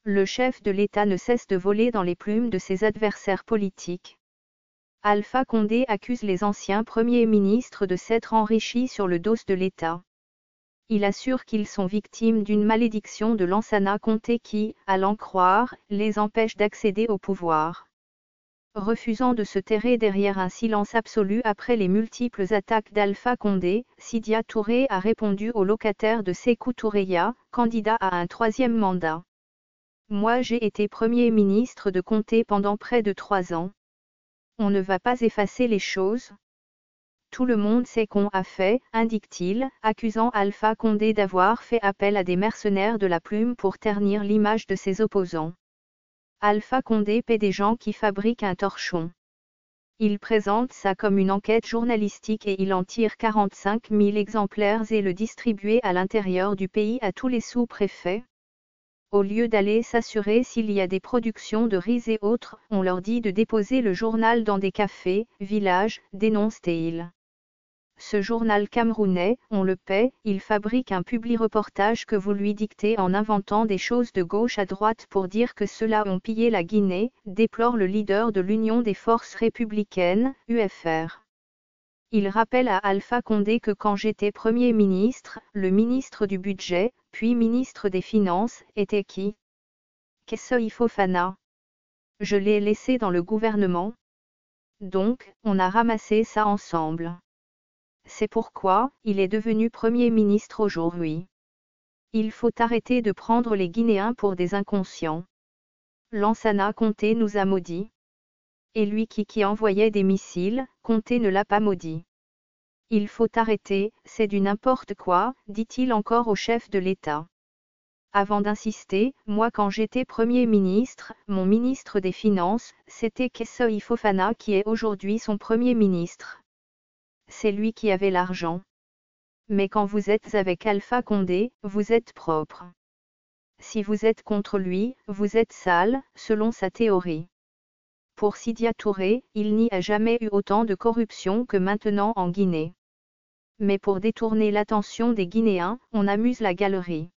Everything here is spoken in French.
Le chef de l'État ne cesse de voler dans les plumes de ses adversaires politiques. Alpha Condé accuse les anciens premiers ministres de s'être enrichis sur le dos de l'État. Il assure qu'ils sont victimes d'une malédiction de Lansana Conté qui, à l'en croire, les empêche d'accéder au pouvoir. Refusant de se terrer derrière un silence absolu après les multiples attaques d'Alpha Condé, Sidya Touré a répondu aux locataires de Sékou Toureya, candidat à un 3e mandat. Moi j'ai été Premier ministre de Conté pendant près de 3 ans. On ne va pas effacer les choses. Tout le monde sait qu'on a fait, indique-t-il, accusant Alpha Condé d'avoir fait appel à des mercenaires de la plume pour ternir l'image de ses opposants. Alpha Condé paie des gens qui fabriquent un torchon. Il présente ça comme une enquête journalistique et il en tire 45 000 exemplaires et le distribue à l'intérieur du pays à tous les sous-préfets. Au lieu d'aller s'assurer s'il y a des productions de riz et autres, on leur dit de déposer le journal dans des cafés, villages, dénonce-t-il. Ce journal camerounais, on le paie, il fabrique un publi-reportage que vous lui dictez en inventant des choses de gauche à droite pour dire que ceux-là ont pillé la Guinée, déplore le leader de l'Union des forces républicaines, UFR. Il rappelle à Alpha Condé que quand j'étais Premier ministre, le ministre du Budget, puis ministre des Finances, était qui? Kessoy Fofana. Je l'ai laissé dans le gouvernement. Donc, on a ramassé ça ensemble. C'est pourquoi, il est devenu Premier ministre aujourd'hui. Il faut arrêter de prendre les Guinéens pour des inconscients. Lansana Conté nous a maudits. Et lui qui envoyait des missiles, Conté ne l'a pas maudit. Il faut arrêter, c'est du n'importe quoi, dit-il encore au chef de l'État. Avant d'insister, moi quand j'étais Premier ministre, mon ministre des Finances, c'était Kessoy Fofana qui est aujourd'hui son Premier ministre. C'est lui qui avait l'argent. Mais quand vous êtes avec Alpha Condé, vous êtes propre. Si vous êtes contre lui, vous êtes sale, selon sa théorie. Pour Sidya Touré, il n'y a jamais eu autant de corruption que maintenant en Guinée. Mais pour détourner l'attention des Guinéens, on amuse la galerie.